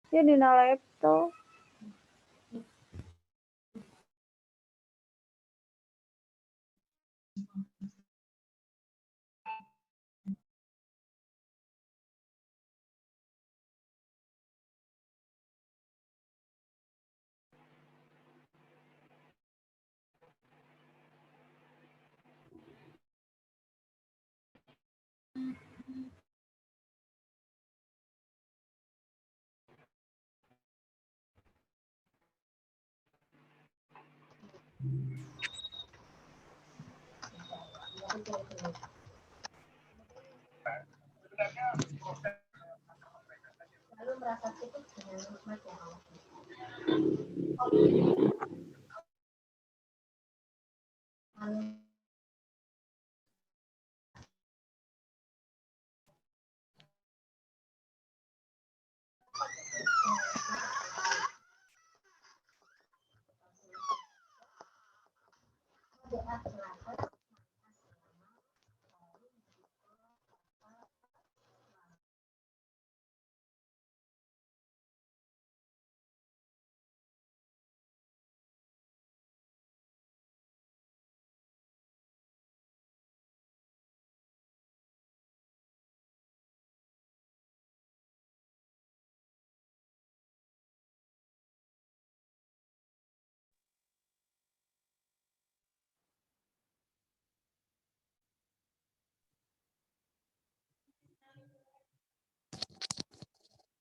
Ya dina laptop.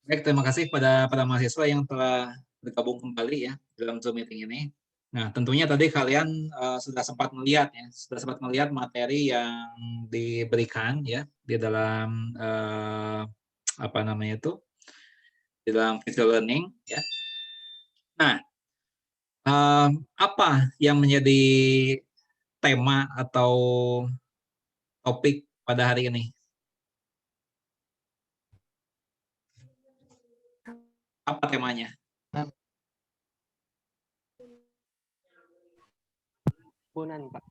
Baik, terima kasih pada mahasiswa yang telah bergabung kembali ya dalam Zoom meeting ini. Nah, tentunya tadi kalian sudah sempat melihat ya, sudah sempat melihat materi yang diberikan ya di dalam apa namanya itu, di dalam visual learning ya. Nah, apa yang menjadi tema atau topik pada hari ini? Apa temanya? Himpunan, Pak.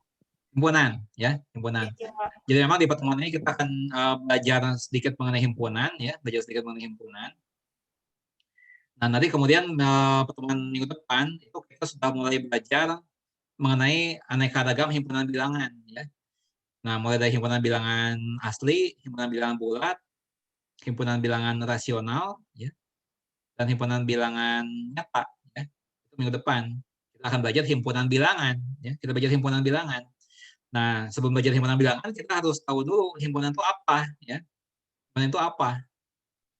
Himpunan, ya, himpunan. Jadi memang di pertemuan ini kita akan belajar sedikit mengenai himpunan, ya, belajar sedikit mengenai himpunan. Nah, nanti kemudian pertemuan minggu depan itu kita sudah mulai belajar mengenai aneka ragam himpunan bilangan, ya. Nah, mulai dari himpunan bilangan asli, himpunan bilangan bulat, himpunan bilangan rasional, ya, dan himpunan bilangan nyata, ya. Itu minggu depan kita akan belajar himpunan bilangan, ya. Kita belajar himpunan bilangan. Nah, sebelum belajar himpunan bilangan, kita harus tahu dulu himpunan itu apa, ya. Himpunan itu apa.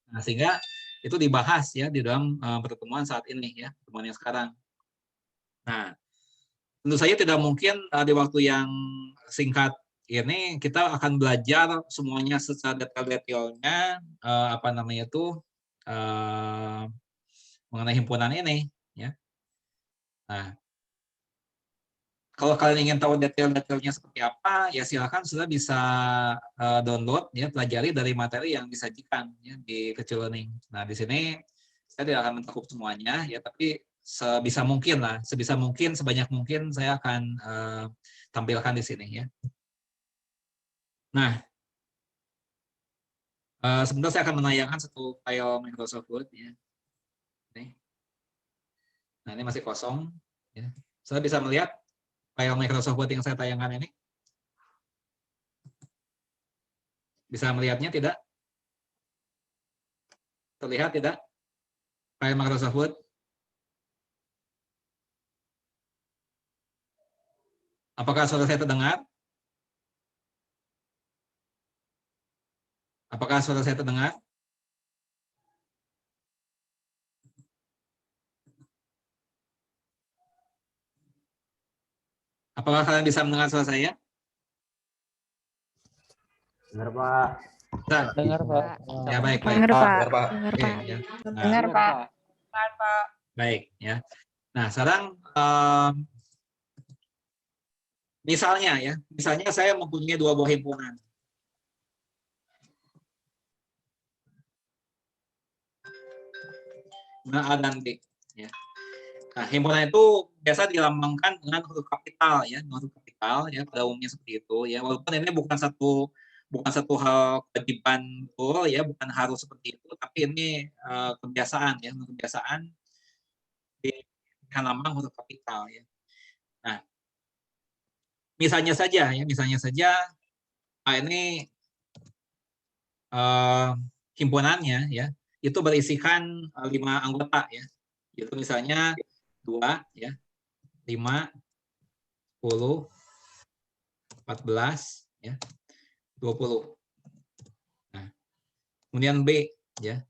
Nah, sehingga itu dibahas ya di dalam pertemuan saat ini, ya, pertemuan yang sekarang. Nah, tentu saja tidak mungkin di waktu yang singkat ini kita akan belajar semuanya secara detail-detailnya apa namanya itu mengenai himpunan ini, ya. Nah, kalau kalian ingin tahu detail-detailnya seperti apa, ya silakan sudah bisa download ya, pelajari dari materi yang disajikan ya di Kecil Learning. Nah, di sini saya tidak akan mencakup semuanya ya, tapi sebisa mungkin lah, sebisa mungkin, sebanyak mungkin saya akan tampilkan di sini ya. Nah, sebentar saya akan menayangkan satu file Microsoft Word ya. Ini. Nah, ini masih kosong ya. Saya bisa melihat file Microsoft Word yang saya tayangkan ini. Bisa melihatnya tidak? Terlihat tidak? File Microsoft Word. Apakah suara saya terdengar? Apakah suara saya terdengar? Apakah kalian bisa mendengar suara saya? Dengar, Pak. Dengar, Pak. Ya, baik, baik. Dengar, Pak. Dengar, Pak. Dengar, Oke, Pak. ya. Nah, Dengar, Pak. baik, ya. Nah, sekarang misalnya ya, misalnya saya mempunyai dua buah himpunan. Nah, A dan B, ya. Nah, himpunan itu biasa dilambangkan dengan huruf kapital ya, huruf kapital ya, pada umumnya seperti itu ya. Walaupun ini bukan satu bukan satu hal kewajiban betul ya, bukan harus seperti itu, tapi ini kebiasaan ya, kebiasaan di halaman huruf kapital ya. Nah, misalnya saja ya, ini himpunannya ya, itu berisikan 5 anggota ya. Itu misalnya 2 ya, 5, 10, 14 ya, 20. Nah, kemudian B ya.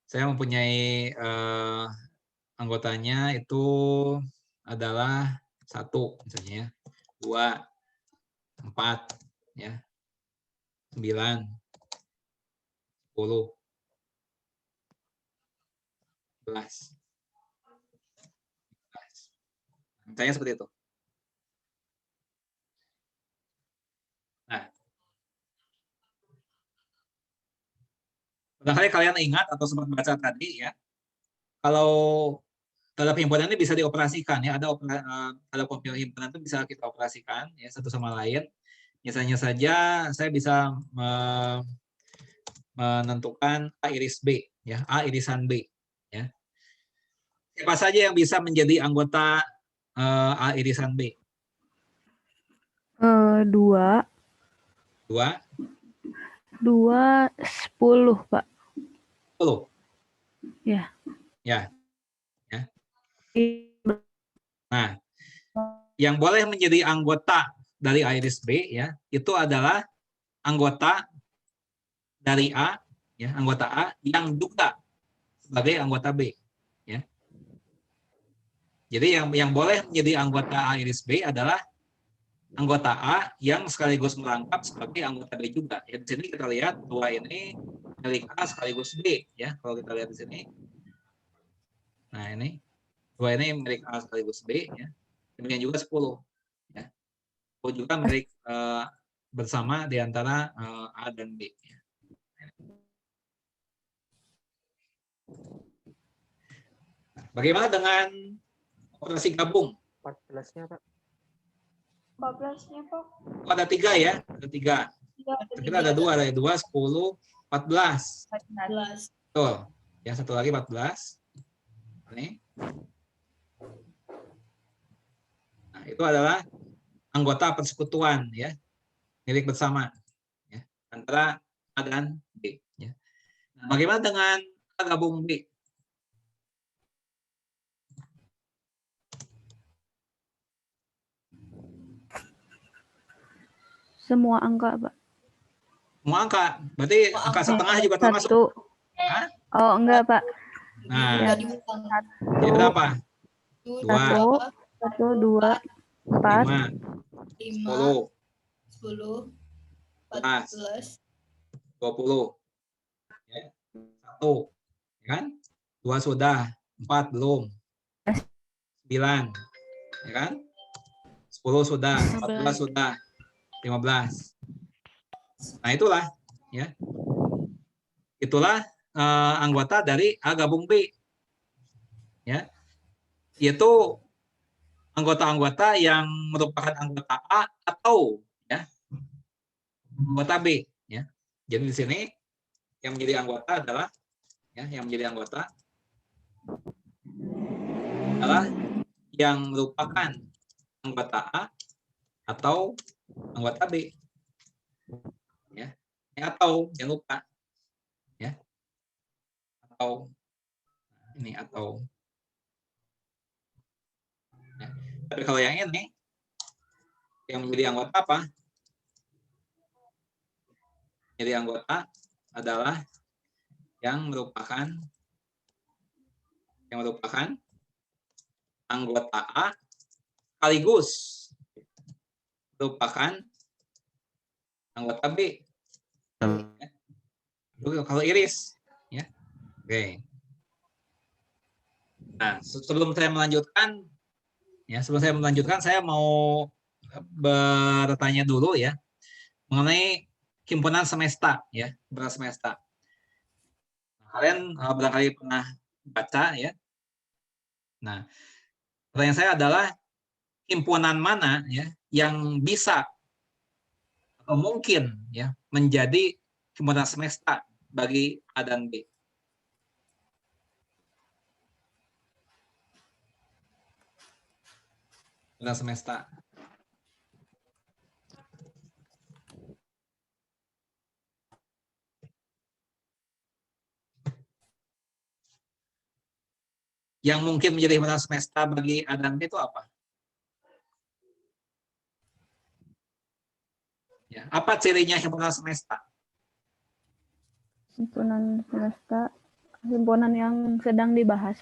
Saya mempunyai anggotanya itu adalah 1 misalnya ya, 2, 4 ya, 9, 10, 11. Misalnya seperti itu. Nah, barangkali kalian ingat atau sempat baca tadi ya, kalau dalam himpunan ini bisa dioperasikan ya, ada kompil himpunan itu bisa kita operasikan ya satu sama lain. Misalnya saja saya bisa menentukan A iris B ya, A irisan B ya. Siapa saja yang bisa menjadi anggota A irisan B? 2. 2, 10, Pak. 10. Ya. Ya. Ya. Nah, yang boleh menjadi anggota dari A iris B ya, itu adalah anggota dari A ya, anggota A yang juga sebagai anggota B ya. Jadi yang boleh menjadi anggota A iris B adalah anggota A yang sekaligus merangkap sebagai anggota B juga. Ya, di sini kita lihat 2 ini milik A sekaligus B ya. Kalau kita lihat di sini. Nah, ini 2 ini milik A sekaligus B ya. Demikian juga 10 ya. 10 juga milik bersama di antara A dan B ya. Bagaimana dengan operasi gabung? 14-nya, Pak. 14-nya, Pak. Oh, ada 3 ya, ada 3. Kita ada 2, ada 2, 10, 14. 14. Betul. Yang satu lagi 14. Ini. Nah, itu adalah anggota persekutuan ya, milik bersama ya, antara A dan B ya. Nah, bagaimana dengan A gabung B? Semua angka, Pak. Semua angka. Berarti angka setengah juga termasuk. 1. Hah? Oh, enggak, Pak. Nah, Ya. jadi berapa? 1, 2, 4, 5, 10, 10, 14, 20. Ya. 1, ya kan? 2 sudah, 4 belum. 9, ya kan? 10 sudah, 14 sudah, 15. Nah, itulah ya. Itulah anggota dari A gabung B. Ya. Yaitu anggota-anggota yang merupakan anggota A atau ya anggota B ya. Jadi di sini yang menjadi anggota adalah ya, yang menjadi anggota adalah yang merupakan anggota A atau anggota B. Ya. Atau jangan lupa ya. Atau ini atau ya. Tapi kalau yang ini yang menjadi anggota apa? Jadi anggota adalah yang merupakan anggota A sekaligus merupakan anggota B. Ya. Kalau iris, ya. Oke. Nah, sebelum saya melanjutkan, saya mau bertanya dulu ya mengenai himpunan semesta ya, himpunan semesta. Kalian barangkali pernah baca ya. Nah, pertanyaan saya adalah himpunan mana ya yang bisa mungkin ya menjadi himpunan semesta bagi A dan B. Himpunan semesta. Yang mungkin menjadi himpunan semesta bagi A dan B itu apa? Ya, apa cirinya himpunan semesta? Himpunan semesta, himpunan yang sedang dibahas.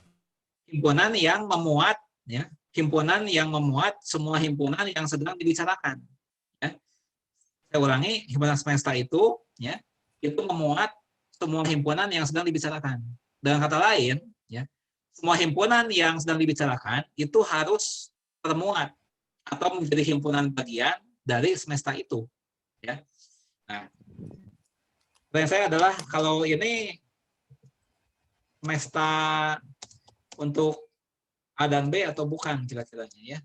Himpunan yang memuat, ya, himpunan yang memuat semua himpunan yang sedang dibicarakan. Ya. Saya ulangi, himpunan semesta itu, ya, itu memuat semua himpunan yang sedang dibicarakan. Dengan kata lain, ya, semua himpunan yang sedang dibicarakan itu harus termuat atau menjadi himpunan bagian dari semesta itu. Ya. Nah, pertanyaan saya adalah kalau ini semesta untuk A dan B atau bukan kira-kiranya ya?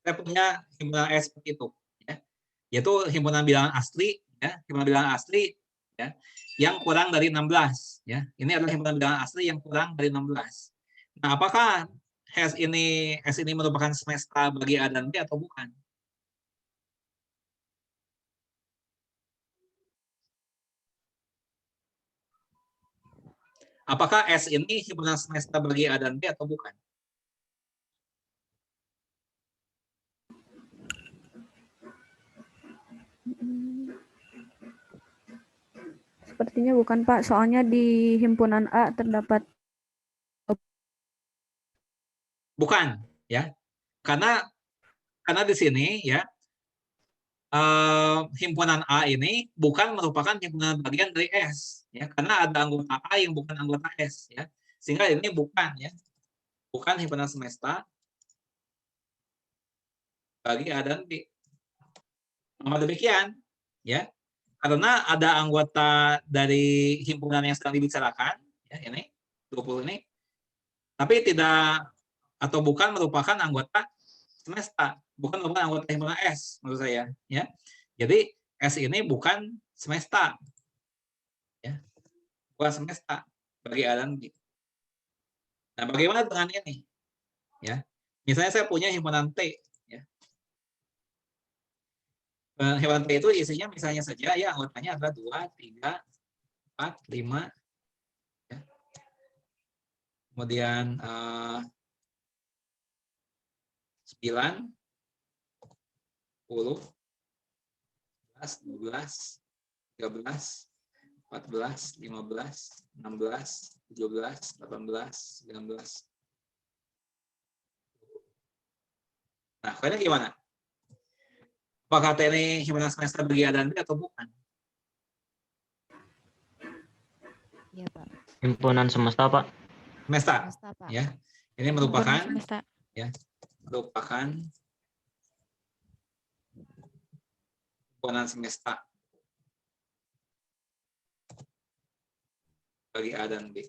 Saya punya himpunan S seperti itu, ya. Yaitu himpunan bilangan asli, ya, himpunan bilangan asli, ya, yang kurang dari 16, ya. Ini adalah himpunan bilangan asli yang kurang dari 16. Nah, apakah S ini merupakan semesta bagi A dan B atau bukan? Apakah S ini himpunan semesta bagi A dan B atau bukan? Sepertinya bukan Pak, soalnya di himpunan A terdapat Bukan, ya. Karena di sini ya himpunan A ini bukan merupakan himpunan bagian dari S, ya, karena ada anggota A yang bukan anggota S, ya, sehingga ini bukan, ya, bukan himpunan semesta bagi A dan B. Namun demikian, ya, karena ada anggota dari himpunan yang sedang dibicarakan, ya, ini 20 ini, tapi tidak atau bukan merupakan anggota semesta, bukan merupakan anggota himpunan S, menurut saya, ya. Jadi S ini bukan semesta, ya, bukan semesta bagi A dan B. Nah, bagaimana dengan ini? Ya, misalnya saya punya himpunan T, ya. Himpunan T itu isinya misalnya saja ya anggotanya adalah 2, 3, 4, 5, ya. Kemudian 9, 10, 11, 12, 13, 14, 15, 16, 17, 18, 19. Nah, kalian gimana? Apakah ini himpunan semesta bagi A dan B atau bukan? Iya, Pak. Himpunan semesta, Pak. Semesta, Semesta, Pak. ya. Ini merupakan semesta. ya, merupakan himpunan semesta bagi A dan B.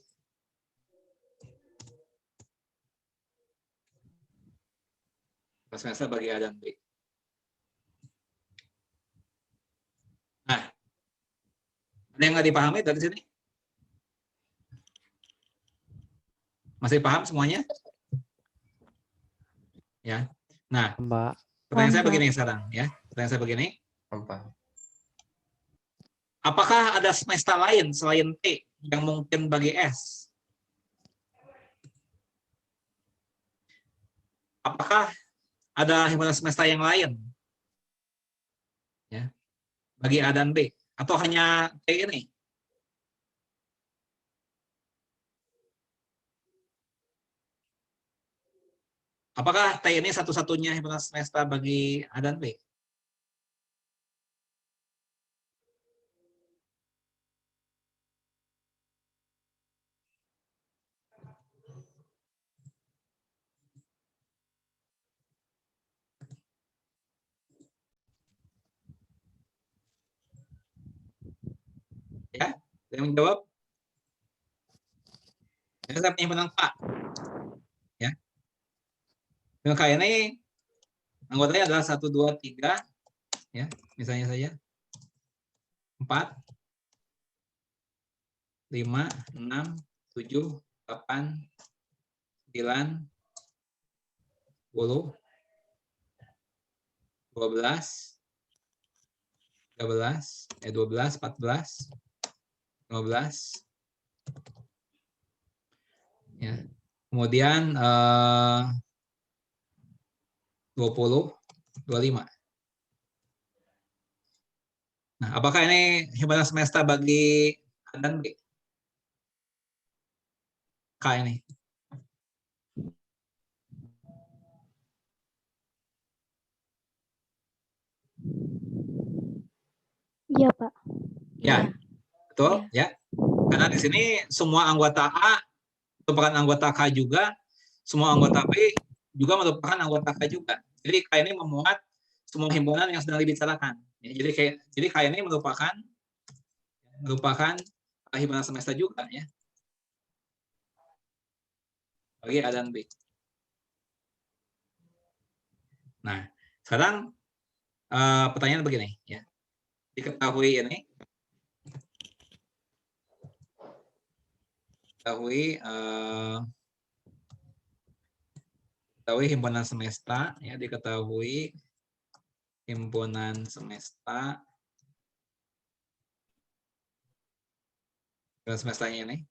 Semesta bagi A dan B. Nah, ada yang nggak dipahami dari sini? Masih paham semuanya? Ya. Nah, Mbak. pertanyaan saya Paham, begini sekarang, ya. Pertanyaan saya begini. Mbak. Apakah ada semesta lain selain T yang mungkin bagi S? Apakah ada himpunan semesta yang lain, ya, bagi A dan B? Atau hanya T ini? Apakah T ini satu-satunya himpunan semesta bagi A dan B? Ya, ada yang menjawab? Ini saya punya himpunan K. Ya. Himpunan K ini anggotanya adalah 1, 2, 3. Ya, misalnya saja. 4, 5, 6, 7, 8, 9, 10, 12, 13, 12, 14, 15. Ya. Kemudian 20, 25. Nah, apakah ini himpunan semesta bagi A dan B? K ini. Iya, Pak. Ya, betul ya. Karena di sini semua anggota A merupakan anggota K juga, semua anggota B juga merupakan anggota K juga. Jadi K ini memuat semua himpunan yang sedang dibicarakan. Ya, jadi K ini merupakan himpunan semesta juga ya. Bagi A dan B. Nah, sekarang pertanyaan begini ya. Diketahui ini diketahui himpunan semesta ya, diketahui himpunan semesta semestanya ini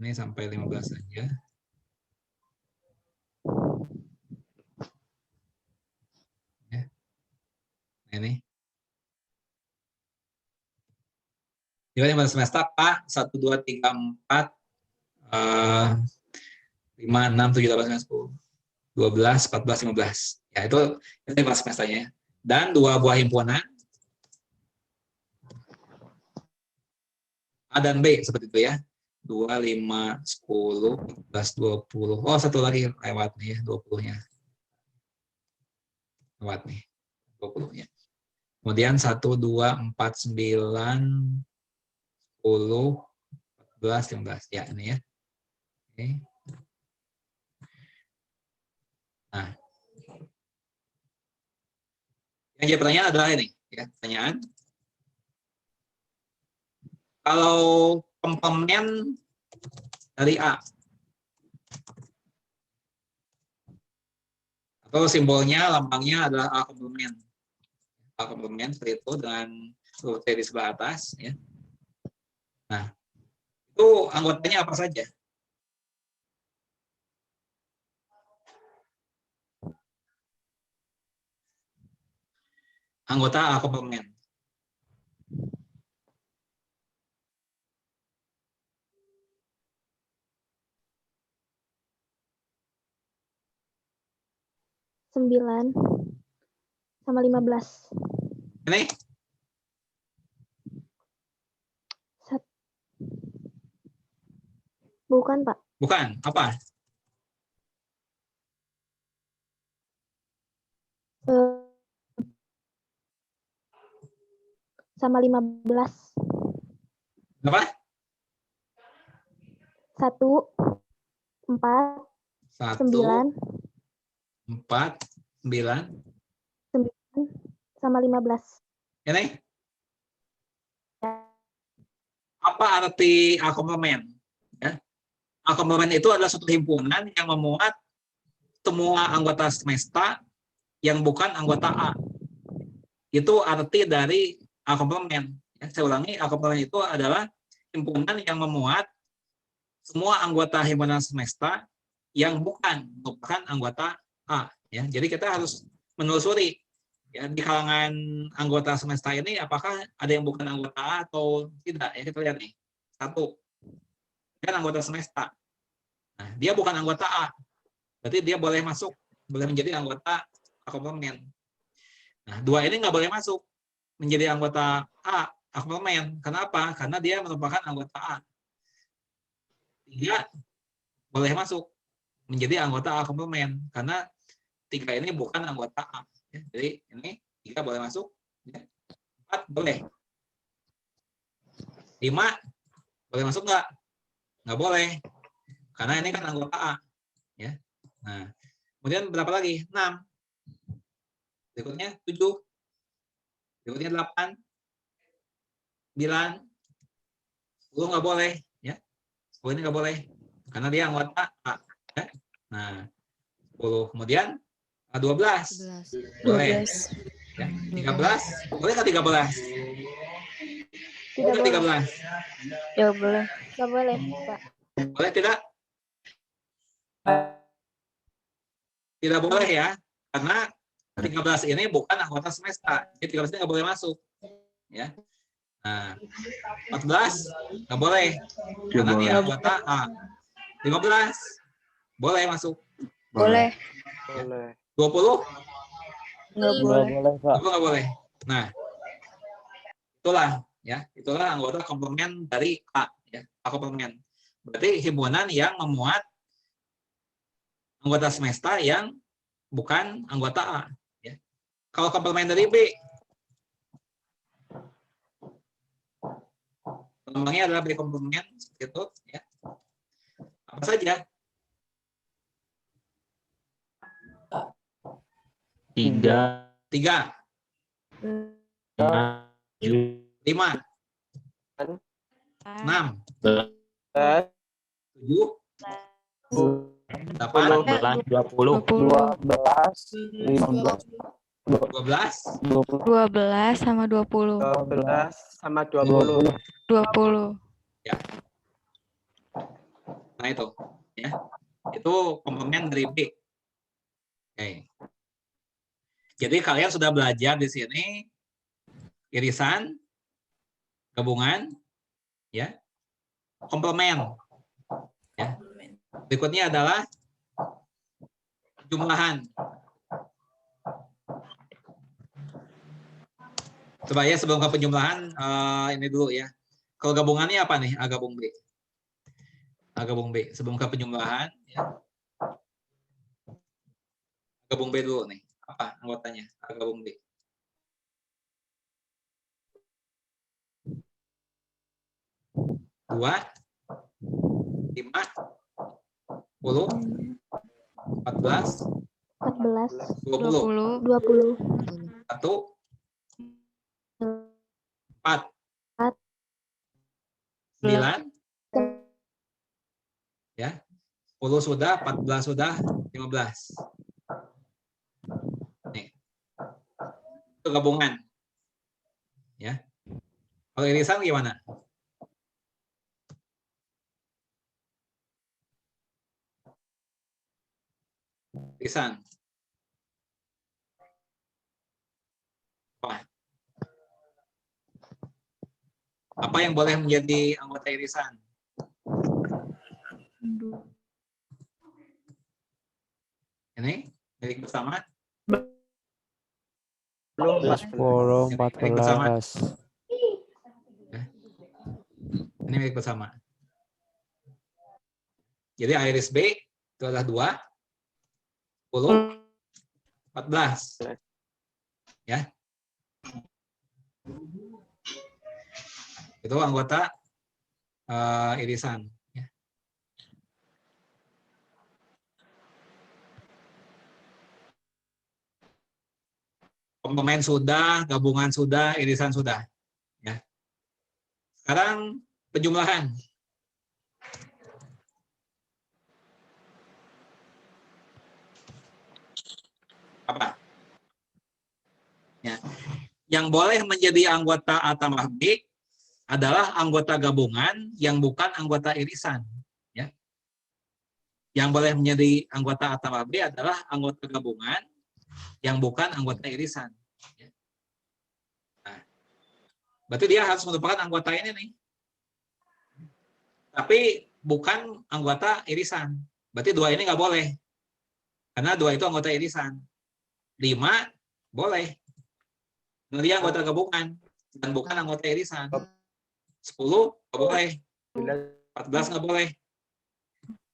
ini sampai 15 saja. Ya. Ini. Jadi himpunan semesta K 1, 2, 3, 4, 5, 6, 7, 8, 9, 10, 12, 14, 15. Ya, itu himpunan semestanya. Dan 2 buah himpunan A dan B seperti itu ya. 2, 5, 10, 14, 20. Oh, satu lagi lewat nih ya, 20-nya. Lewat nih, 20-nya. Kemudian 1, 2, 4, 9, 10, 14, 15. Ya, ini ya. Oke. Nah, yang jadi pertanyaan adalah ini. Ya, pertanyaan. Kalau komplement dari A, atau simbolnya, lambangnya adalah A komplement. A komplement seperti itu dengan huruf T di sebelah atas. Ya. Nah, itu anggotanya apa saja? Anggota A komplement. Sembilan sama 15. Ini? Bukan, Pak. Bukan. Apa? Sama 15. Apa? 1, 4, 1, 9, 4, 9. 9 sama 15. Ini? Apa arti A komplement? Ya. A komplement itu adalah suatu himpunan yang memuat semua anggota semesta yang bukan anggota A. Itu arti dari A komplement. Ya, saya ulangi, A komplement itu adalah himpunan yang memuat semua anggota himpunan semesta yang bukan merupakan anggota A. Ya, jadi kita harus menelusuri ya di kalangan anggota semesta ini apakah ada yang bukan anggota A atau tidak. Ya, kita lihat nih. 1, kan anggota semesta. Nah, dia bukan anggota A. Berarti dia boleh masuk, boleh menjadi anggota A komplement. Nah, 2 ini nggak boleh masuk menjadi anggota A komplement. Kenapa? Karena dia merupakan anggota A. 3 boleh masuk menjadi anggota A komplement karena 3 ini bukan anggota A. Ya, jadi ini 3 boleh masuk. Ya. 4 boleh. 5 boleh masuk nggak? Nggak boleh. Karena ini kan anggota A. Ya. Nah, kemudian berapa lagi? 6. Berikutnya 7. Berikutnya 8. 9. 10 nggak boleh. Ya. 10 ini nggak boleh. Karena dia anggota A. Ya. Nah, 10. Kemudian 12. 11. Boleh. Ya. 13. Boleh nggak 13? Boleh nggak 13? Ya boleh. Nggak boleh, Pak. Boleh tidak? Tidak boleh ya. Karena 13 ini bukan anggota semesta. Jadi 13 ini nggak boleh masuk. Ya. Nah, 14 nggak boleh. Karena dia anggota A. 15 boleh masuk. Boleh. 20 Nggak boleh. 20 nggak boleh. Nah, itulah ya, itulah anggota komplement dari A ya, A komplement. Berarti himpunan yang memuat anggota semesta yang bukan anggota A ya. Kalau komplement dari B, lambangnya adalah B komplement seperti itu ya. Apa saja? 3, 3, 5, 6, 7, 8, 14, 20, 12, 12 sama 20. 12 sama 20. 20. nah itu ya. Itu komplement dari B. Oke. Jadi kalian sudah belajar di sini irisan, gabungan, ya, komplement. Ya. Berikutnya adalah jumlahan. Coba ya sebelum ke penjumlahan ini dulu ya. Kalau gabungannya apa nih? A gabung B. A gabung B. Sebelum ke penjumlahan, ya. Gabung B dulu nih. Apa anggotanya? A gabung B. Dua, 5, 10, 14, 14. 20, 20. 1, 4, 9, ya, 10 sudah, 14 sudah, 15. Nih, itu gabungan. Ya. Kalau irisan gimana? Irisan. Apa yang boleh menjadi anggota irisan? Ini milik bersama. Belum, Pak. 10, Milik bersama. 14. Ini milik bersama. Jadi A iris B itu adalah 2, 10, 14. Ya. Itu anggota irisan. Ya. Komplement sudah, gabungan sudah, irisan sudah. Ya. Sekarang penjumlahan. Apa? Ya. Yang boleh menjadi anggota A tambah B adalah anggota gabungan yang bukan anggota irisan. Ya. Yang boleh menjadi anggota A tambah B adalah anggota gabungan yang bukan anggota irisan. Ya. Nah, berarti dia harus merupakan anggota ini nih. Tapi bukan anggota irisan. Berarti 2 ini nggak boleh. Karena 2 itu anggota irisan. 5 boleh. Nah, dia anggota gabungan dan bukan anggota irisan. 10 nggak boleh. 14 nggak boleh.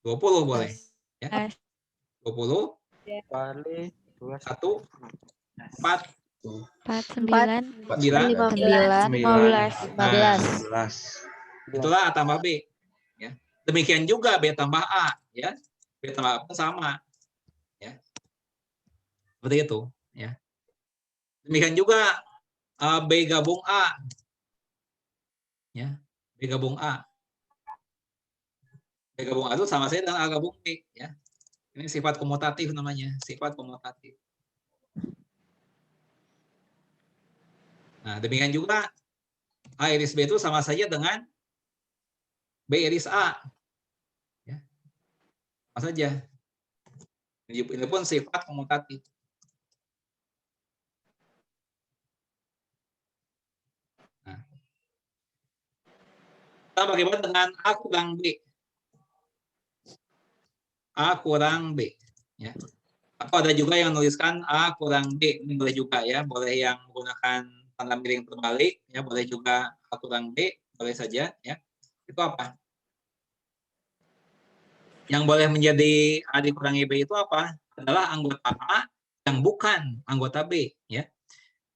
20 boleh. Ya. 20, Kali 1, 4, 4, 9, 9, 9, 15. 15. Itulah A tambah B. Ya. Demikian juga B tambah A. Ya. B tambah A pun sama. Ya. Seperti itu. Ya. Demikian juga B gabung A. Ya. B gabung A. B gabung A itu sama saja dengan A gabung B. Ya. Ini sifat komutatif namanya. Sifat komutatif. Nah, demikian juga A iris B itu sama saja dengan B iris A. Ya. Sama saja. Ini pun sifat komutatif. Nah. Bagaimana dengan A kurang B? A kurang B. Ya. Atau ada juga yang menuliskan A kurang B. Ini boleh juga ya. Boleh yang menggunakan tanda miring terbalik. Ya. Boleh juga A kurang B. Boleh saja. Ya. Itu apa? Yang boleh menjadi A dikurangi B itu apa? Adalah anggota A yang bukan anggota B. Ya.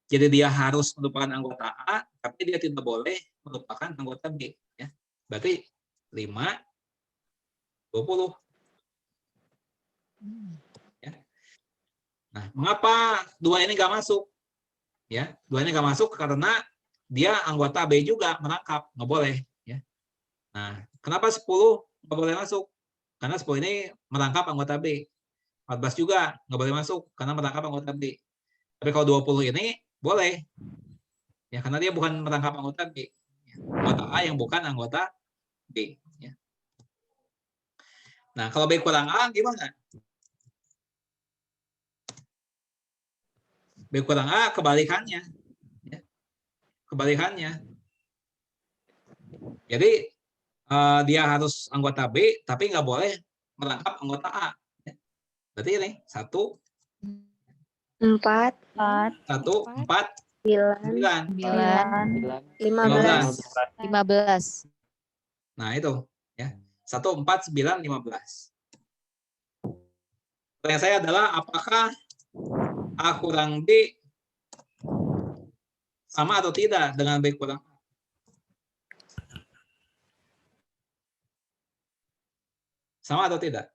Jadi dia harus merupakan anggota A, tapi dia tidak boleh merupakan anggota B. Ya. Berarti 5, 20. Ya. Nah, mengapa dua ini nggak masuk? Ya, dua ini nggak masuk karena dia anggota B juga merangkap, nggak boleh. Ya. Nah, kenapa 10 nggak boleh masuk? Karena 10 ini merangkap anggota B. 14 juga nggak boleh masuk karena merangkap anggota B. Tapi kalau 20 ini boleh. Ya, karena dia bukan merangkap anggota B. Anggota A yang bukan anggota B. Ya. Nah, kalau B kurang A gimana? B kurang A kebalikannya. Ya. Kebalikannya. Jadi dia harus anggota B, tapi nggak boleh merangkap anggota A. Ya. Berarti ini 1, 4, 4, 9, 9, 15. 15. Nah, itu. Ya. 1, 4, 9, 15. Pertanyaan saya adalah apakah A kurang B sama atau tidak dengan B kurang A? Sama atau tidak?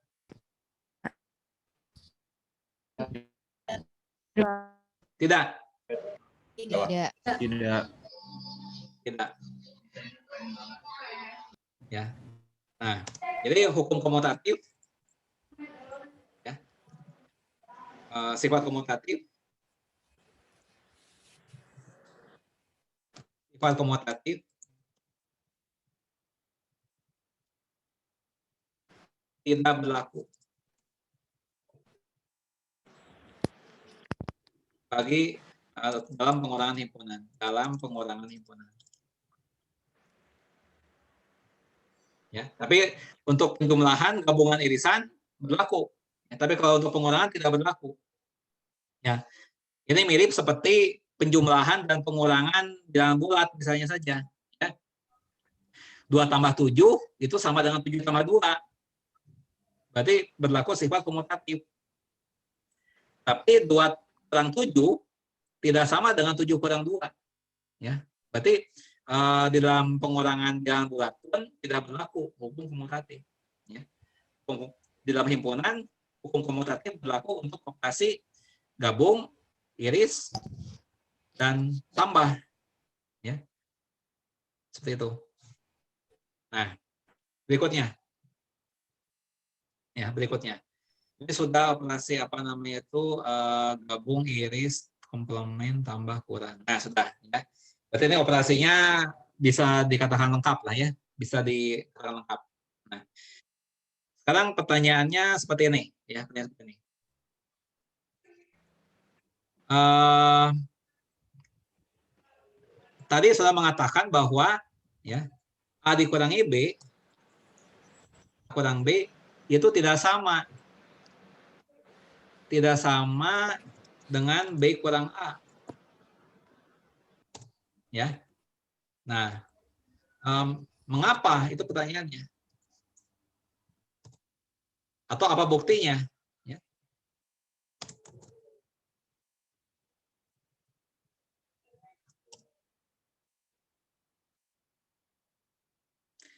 Tidak. Tidak. Tidak. Tidak. Ya. Nah, jadi hukum komutatif ya. Sifat komutatif. Sifat komutatif tidak berlaku bagi dalam pengurangan himpunan. Dalam pengurangan himpunan. Ya, tapi untuk penjumlahan gabungan irisan berlaku. Ya, tapi kalau untuk pengurangan tidak berlaku. Ya, ini mirip seperti penjumlahan dan pengurangan jalan bulat misalnya saja. Ya. 2 tambah 7 itu sama dengan 7 tambah 2. Berarti berlaku sifat komutatif. Tapi 2 kurang 7 tidak sama dengan 7 kurang 2. Ya. Berarti di dalam pengurangan jalan bulat pun tidak berlaku hukum komutatif. Ya. Di dalam himpunan, hukum komutatif berlaku untuk operasi gabung, iris, dan tambah. Ya. Seperti itu. Nah, berikutnya. Ya, berikutnya. Ini sudah operasi apa namanya itu gabung, iris, komplement, tambah, kurang. Nah, sudah. Ya. Berarti ini operasinya bisa dikatakan lengkap lah ya. Bisa dikatakan lengkap. Nah, sekarang pertanyaannya seperti ini. Ya, pertanyaan seperti ini. Tadi sudah mengatakan bahwa ya A dikurangi B kurang B itu tidak sama dengan B kurang A. Ya. Nah, mengapa itu pertanyaannya? Atau apa buktinya? Ya.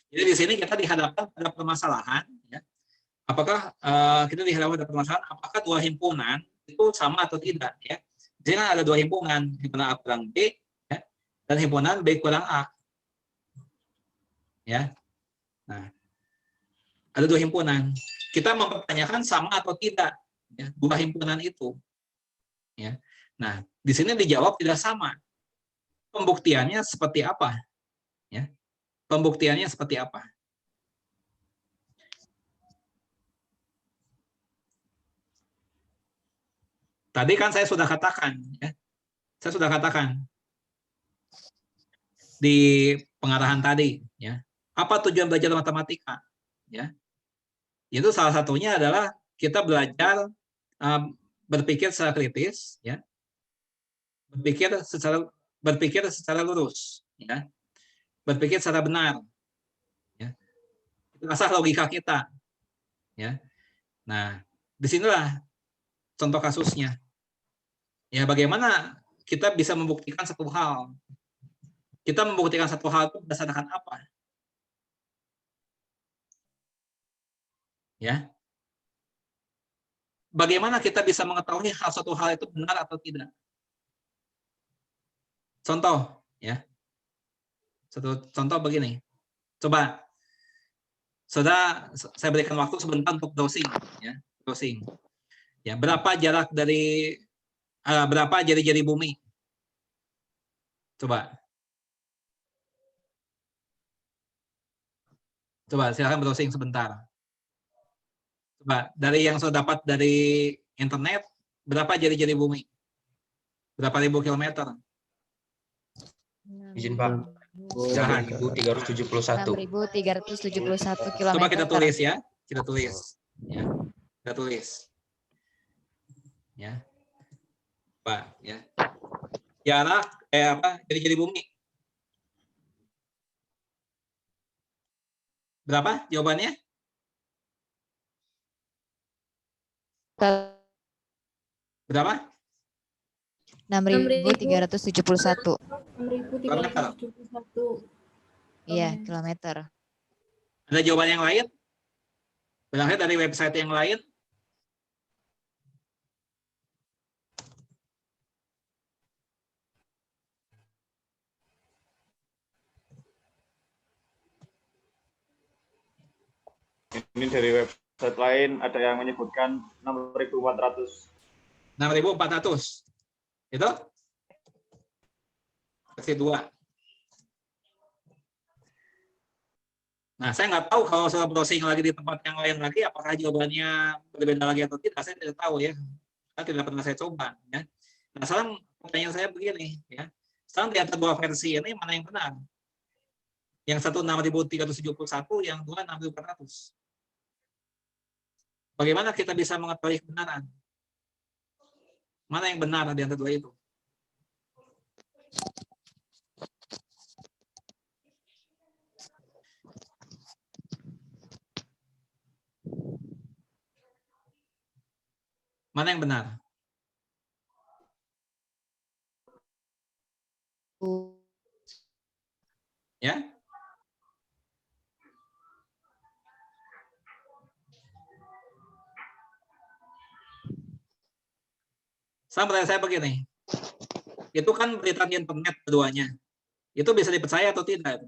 Jadi di sini kita dihadapkan pada permasalahan, ya. Apakah kita dihadapkan pada permasalahan apakah dua himpunan itu sama atau tidak, ya. Di sini ada dua himpunan, himpunan A kurang B, ya, dan himpunan B kurang A, ya. Nah, ada dua himpunan. Kita mempertanyakan sama atau tidak, ya, dua himpunan itu, ya. Nah, di sini dijawab tidak sama. Pembuktiannya seperti apa, ya? Pembuktiannya seperti apa? Tadi kan saya sudah katakan, ya. Saya sudah katakan di pengarahan tadi, ya. Apa tujuan belajar matematika, ya? Itu salah satunya adalah kita belajar berpikir secara kritis, ya. Berpikir secara lurus, ya. Berpikir secara benar, ya. Itu asal logika kita, ya. Nah, disinilah contoh kasusnya. Ya, bagaimana kita bisa membuktikan satu hal? Kita membuktikan satu hal itu berdasarkan apa? Ya. Bagaimana kita bisa mengetahui satu hal itu benar atau tidak? Contoh, ya. Satu contoh begini. Coba, saya berikan waktu sebentar untuk browsing, ya. Browsing. Ya, berapa jarak dari berapa jari-jari bumi? Coba. Coba silakan browsing sebentar. Coba dari yang sudah dapat dari internet, berapa jari-jari bumi? Berapa ribu kilometer? Izin Pak. Silakan. 6.371. 6.371 kilometer. Coba kita tulis ya. Kita tulis. Ya. Kita tulis. Ya. Pak, ya. Jarak jari-jari bumi. Berapa jawabannya? Berapa? 6.371. 6.371. Iya, kilometer. Ada jawaban yang lain? Berangkat dari website yang lain? Ini dari website lain ada yang menyebutkan 6.400. 6.400. Itu? Versi 2. Nah, saya nggak tahu kalau saya browsing lagi di tempat yang lain lagi, apakah jawabannya berbeda lagi atau tidak, saya tidak tahu ya. Saya tidak pernah saya coba. Ya. Nah, sekarang pertanyaan saya begini, ya. Sekarang di antara dua versi ini mana yang benar? Yang satu 6.371, yang dua 6.400. Bagaimana kita bisa mengetahui kebenaran? Mana yang benar di antara dua itu? Mana yang benar? Ya? Sama pertanyaan saya begini. Itu kan berita di internet keduanya. Itu bisa dipercaya atau tidak?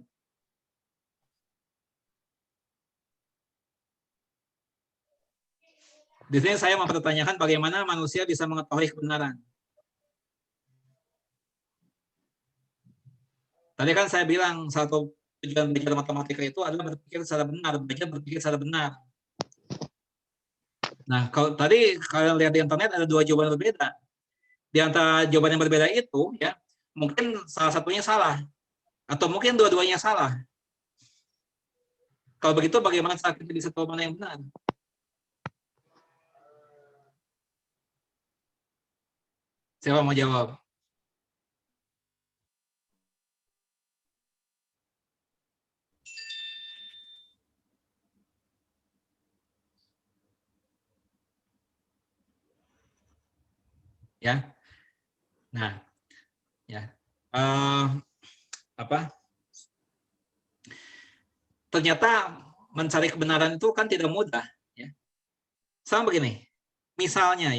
Di sini saya mempertanyakan bagaimana manusia bisa mengetahui kebenaran. Tadi kan saya bilang satu tujuan belajar matematika itu adalah berpikir secara benar, belajar berpikir secara benar. Nah, kalau tadi kalian lihat di internet ada dua jawaban berbeda. Di antara jawaban yang berbeda itu, ya, mungkin salah satunya salah, atau mungkin dua-duanya salah. Kalau begitu, bagaimana cara kita bisa tahu mana yang benar? Siapa mau jawab? Ya, nah, ya, apa? ternyata mencari kebenaran itu kan tidak mudah. Ya. Sama begini, misalnya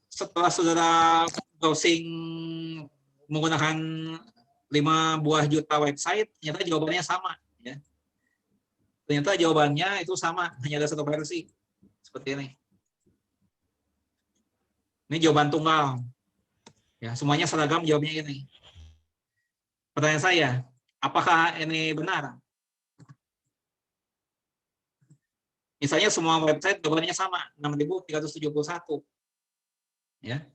setelah saudara browsing menggunakan 5 buah juta website, ternyata jawabannya sama. Ya. Ternyata jawabannya itu sama, hanya ada satu versi. Seperti ini. Ini jawaban tunggal. Ya, semuanya seragam jawabnya ini. Pertanyaan saya, apakah ini benar? Misalnya semua website jawabannya sama, 6.371. Ya.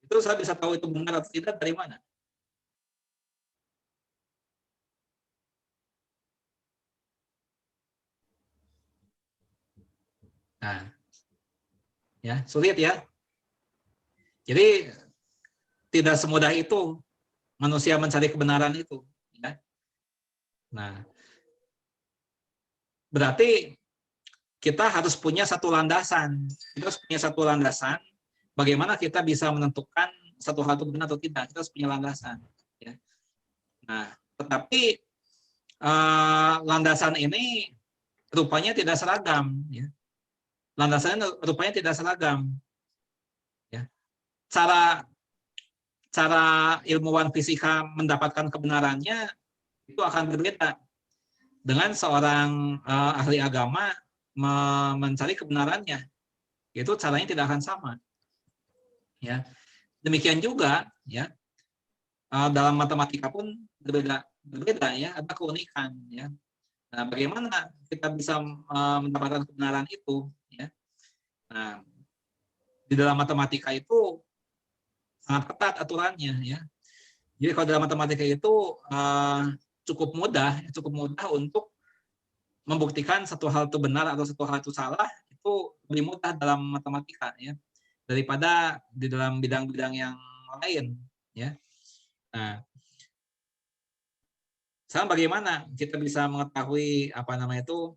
Itu saya bisa tahu itu benar atau tidak dari mana? Nah, ya, sulit ya. Jadi tidak semudah itu manusia mencari kebenaran itu. Ya. Nah, berarti kita harus punya satu landasan. Kita harus punya satu landasan. Bagaimana kita bisa menentukan satu hal itu benar atau tidak? Kita harus punya landasan. Ya. Nah, tetapi landasan ini rupanya tidak seragam. Ya. Landasannya rupanya tidak seragam. Ya. Cara ilmuwan fisika mendapatkan kebenarannya itu akan berbeda dengan seorang ahli agama mencari kebenarannya. Itu caranya tidak akan sama. Ya. Demikian juga ya dalam matematika pun berbeda ya, ada keunikan ya. Nah, bagaimana kita bisa mendapatkan kebenaran itu ya? Nah, di dalam matematika itu sangat ketat aturannya ya. Jadi kalau dalam matematika itu cukup mudah untuk membuktikan satu hal itu benar atau satu hal itu salah, itu lebih mudah dalam matematika ya daripada di dalam bidang-bidang yang lain ya. Nah, sama bagaimana kita bisa mengetahui apa namanya itu,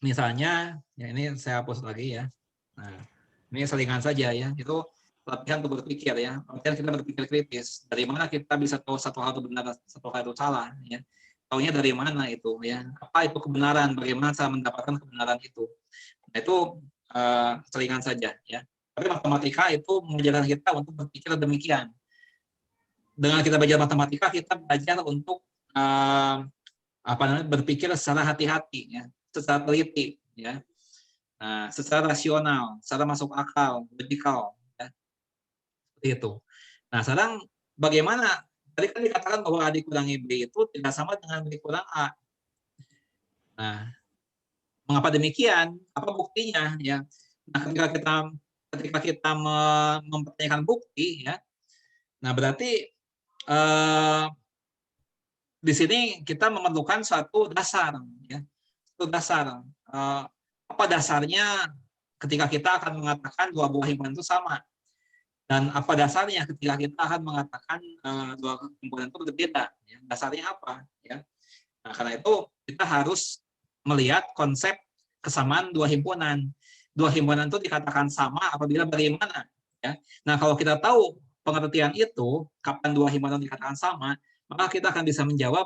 misalnya ya ini saya hapus lagi ya. Nah, ini selingan saja ya, itu latihan untuk berpikir ya, latihan kita berpikir kritis. Dari mana kita bisa tahu satu hal itu benar, satu hal itu salah ya? Taunya dari mana itu ya? Apa itu kebenaran? Bagaimana cara mendapatkan kebenaran itu? Nah, itu selingan saja ya. Tapi matematika itu mengajarkan kita untuk berpikir demikian. Dengan kita belajar matematika, kita belajar untuk berpikir secara hati-hati ya, secara teliti ya. Nah, secara rasional, secara masuk akal, logikal ya. Seperti itu. Nah, sekarang bagaimana? Tadi kan dikatakan bahwa A dikurangi B itu tidak sama dengan B kurang A. Nah, mengapa demikian? Apa buktinya ya? Nah, ketika kita mempertanyakan bukti ya. Nah, berarti di sini kita memerlukan suatu dasar ya. Suatu dasar. Apa dasarnya ketika kita akan mengatakan dua buah himpunan itu sama? Dan apa dasarnya ketika kita akan mengatakan dua himpunan itu berbeda? Ya? Dasarnya apa? Ya? Nah, karena itu kita harus melihat konsep kesamaan dua himpunan. Dua himpunan itu dikatakan sama apabila bagaimana? Ya? Nah, kalau kita tahu pengertian itu, kapan dua himpunan dikatakan sama, maka kita akan bisa menjawab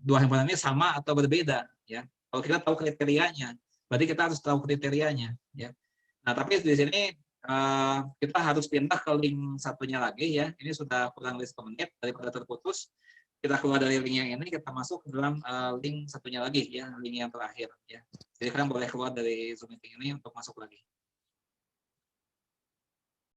dua himpunan ini sama atau berbeda. Ya? Kalau kita tahu kriterianya, berarti kita harus tahu kriterianya. Ya? Nah, tapi di sini kita harus pindah ke link satunya lagi ya. Ini sudah kurang lebih 1 menit daripada terputus. Kita keluar dari link yang ini, kita masuk ke dalam link satunya lagi ya, link yang terakhir ya. Jadi kalian boleh keluar dari Zoom meeting ini untuk masuk lagi.